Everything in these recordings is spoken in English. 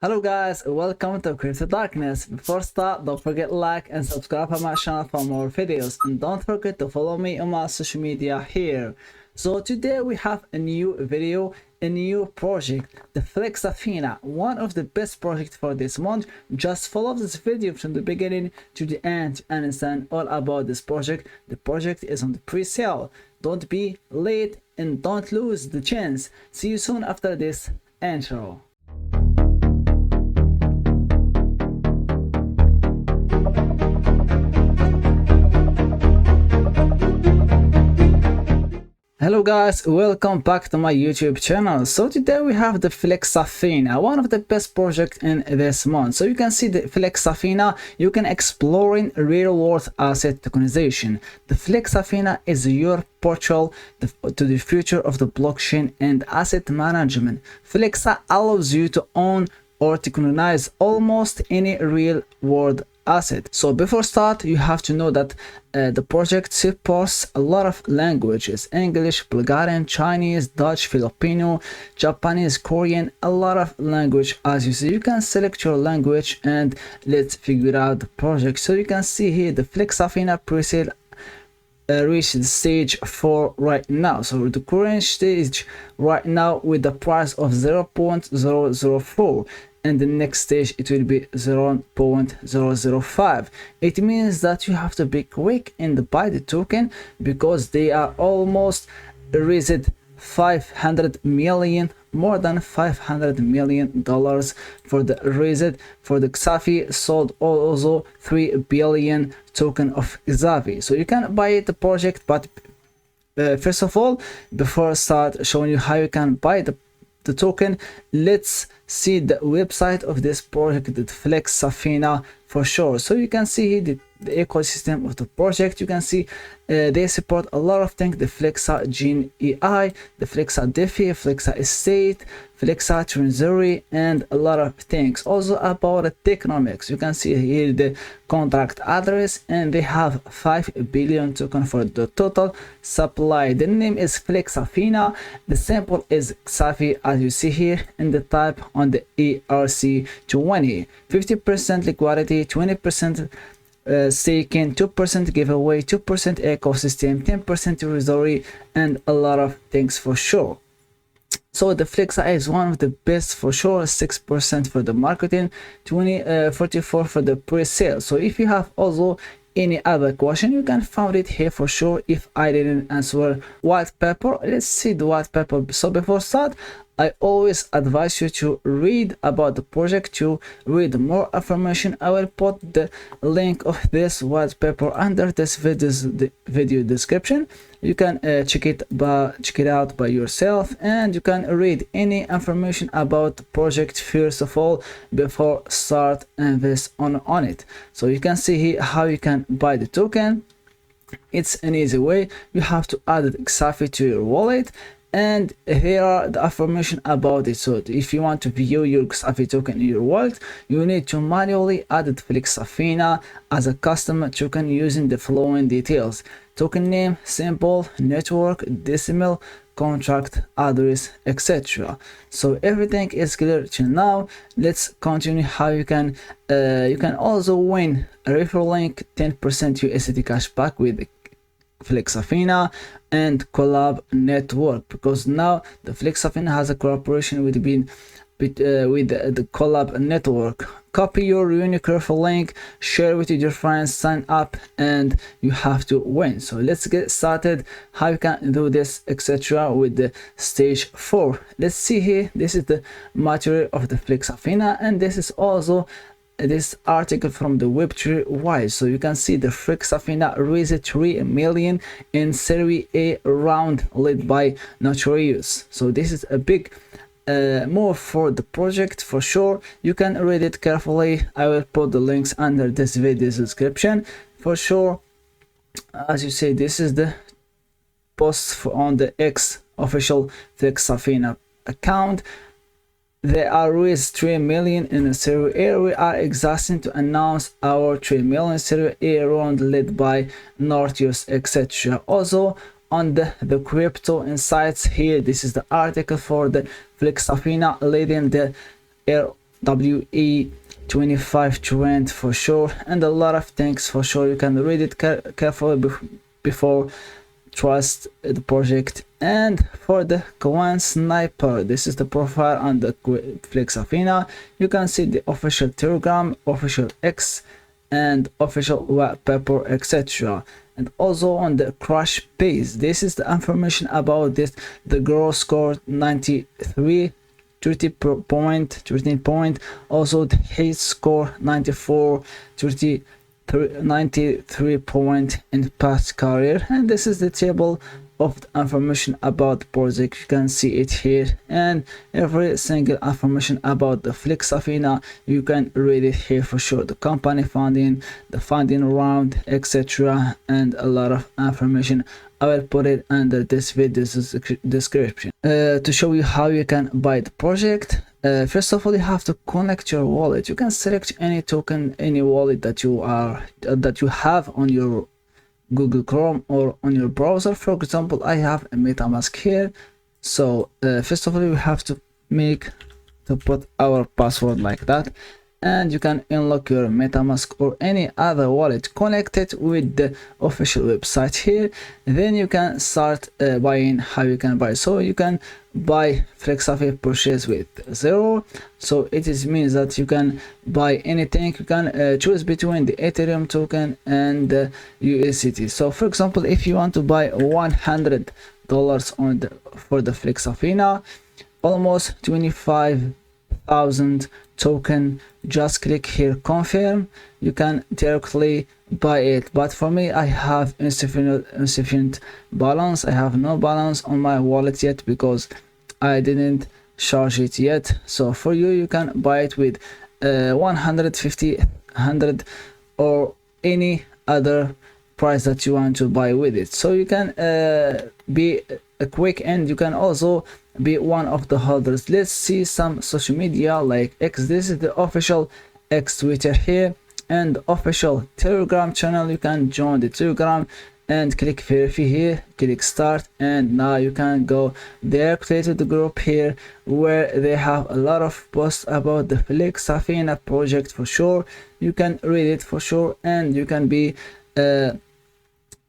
Hello guys, welcome to Crypto Darkness. Before start, don't forget like and subscribe to my channel for more videos, and don't forget to follow me on my social media here. So today we have a new video, a new project, the Flexafina, one of the best projects for this month. Just follow this video from the beginning to the end to understand all about this project. The project is on the pre-sale. Don't be late and don't lose the chance. See you soon after this intro. Hello guys, welcome back to my YouTube channel. So today we have the Flexafina, one of the best projects in this month. So you can see the Flexafina, you can explore in real world asset tokenization. The Flexafina is your portal to the future of the blockchain and asset management. Flexa allows you to own or tokenize almost any real world asset. So before start, you have to know that the project supports a lot of languages: English, Bulgarian, Chinese, Dutch, Filipino, Japanese, Korean, a lot of language. As you see, you can select your language and let's figure out the project. So you can see here the Flexafina presale reached stage 4 right now. So the current stage right now with the price of 0.004, and the next stage it will be 0.005. It means that you have to be quick and buy the token because they are almost raised 500 million, more than 500 million dollars for the raised. For the XAFI sold also 3 billion token of XAFI. So you can buy the project, but first of all, before I start showing you how you can buy the token, let's see the website of this project, the Flexafina, for sure. So you can see here the ecosystem of the project. You can see they support a lot of things: the Flexa Gene AI, the Flexa DeFi, Flexa Estate, Flexa Treasury, and a lot of things. Also about the Tokenomics, you can see here the contract address, and they have 5 billion token for the total supply. The name is Flexafina, the symbol is XAFI as you see here, and the type on the ERC20. 50% liquidity, 20% staking, 2% giveaway, 2% ecosystem, 10% treasury, and a lot of things for sure. So the Flexa is one of the best for sure. 6% for the marketing, 44 for the pre-sale. So if you have also any other question, you can find it here for sure. If I didn't answer white paper, let's see the white paper. So before start, I always advise you to read about the project, to read more information. I will put the link of this white paper under this video description. You can check it out by yourself, and you can read any information about the project first of all before start invest on it. So you can see here how you can buy the token. It's an easy way. You have to add XAFI to your wallet, and here are the information about it. So if you want to view your XAFI token in your wallet, you need to manually add the Flexafina as a custom token using the following details: token name, symbol, network, decimal, contract address, etc. So everything is clear till now. Let's continue how you can also win a referral link, 10% USDT cashback with Flexafina and collab network, because now the Flexafina has a cooperation with the collab network. Copy your unique referral link, share with your friends, sign up, and you have to win. So let's get started how you can do this, etc. with the stage 4. Let's see here. This is the material of the Flexafina, and this is also this article from the Web3 Wise. So you can see the Flexafina raised 3 million in Series A round led by Notorious. So this is a big move for the project for sure. You can read it carefully. I will put the links under this video description for sure. As you see, this is the post on the X official Flexafina account. They are raised 3 million in a Series A. We are exhausting to announce our 3 million Series A round led by Nortius, etc. Also on the crypto insights here, this is the article for the Flexafina leading the WE25 trend for sure, and a lot of things for sure. You can read it carefully before trust the project. And for the coin sniper, this is the profile on the Flexafina. You can see the official Telegram, official X, and official Whitepaper, etc. And also on the crash page, this is the information about this. The girl scored 93, 13 point. Also the hate score 94, 93 point in past career. And this is the table of the information about the project. You can see it here, and every single information about the Flexafina you can read it here for sure. The company funding, the funding round, etc., and a lot of information. I will put it under this video's description. To show you how you can buy the project, first of all, you have to connect your wallet. You can select any token, any wallet that you have on your Google Chrome or on your browser. For example, I have a MetaMask here. So first of all, we have to put our password like that, and you can unlock your MetaMask or any other wallet connected with the official website here. Then you can start buying. How you can buy? So you can buy Flexafina purchase with 0. So it means that you can buy anything. You can choose between the Ethereum token and the USDT. So for example, if you want to buy $100 for the Flexafina, almost 25,000 token, just click here confirm. You can directly buy it, but for me, I have insufficient balance. I have no balance on my wallet yet because I didn't charge it yet. So for you, you can buy it with 150, 100, or any other price that you want to buy with it. So you can be quick, and you can also be one of the holders. Let's see some social media like X. This is the official X Twitter here, and the official Telegram channel. You can join the Telegram and click verify here, click start, and now you can go directly to the group here where they have a lot of posts about the Flexafina project for sure. You can read it for sure, and you can be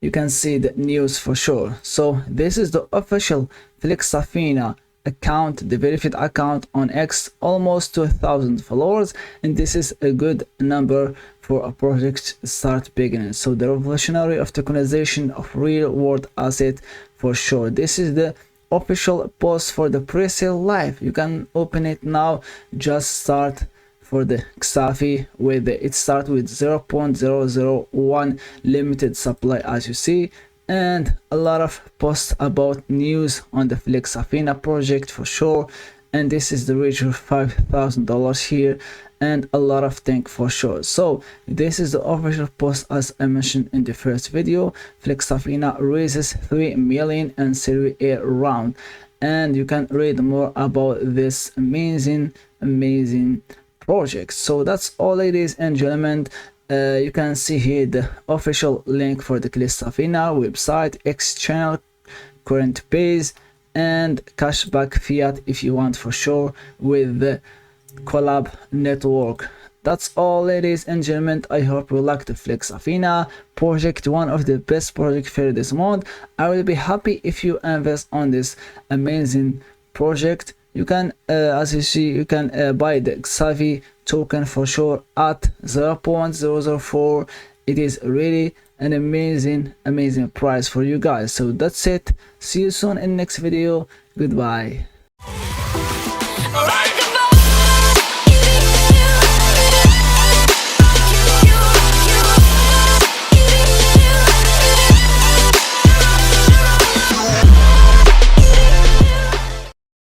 you can see the news for sure. So this is the official Flexafina account, the verified account on X, almost 2,000 followers, and this is a good number for a project start beginning. So the revolutionary of tokenization of real world asset for sure. This is the official post for the pre-sale live. You can open it now. Just start for the XAFI with it start with 0.001 limited supply, as you see, and a lot of posts about news on the Flexafina project for sure. And this is the reach of $5,000 here, and a lot of things for sure. So this is the official post. As I mentioned in the first video, Flexafina raises 3 million in Series A round, and you can read more about this amazing project. So that's all, ladies and gentlemen. You can see here the official link for the Flexafina website, X channel, current page, and cashback fiat if you want for sure with the collab network. That's all, ladies and gentlemen. I hope you like the Flexafina project, one of the best projects for this month. I will be happy if you invest on this amazing project. You can as you see, you can buy the XAFI token for sure at 0.004. It is really an amazing price for you guys. So that's it. See you soon in next video. Goodbye.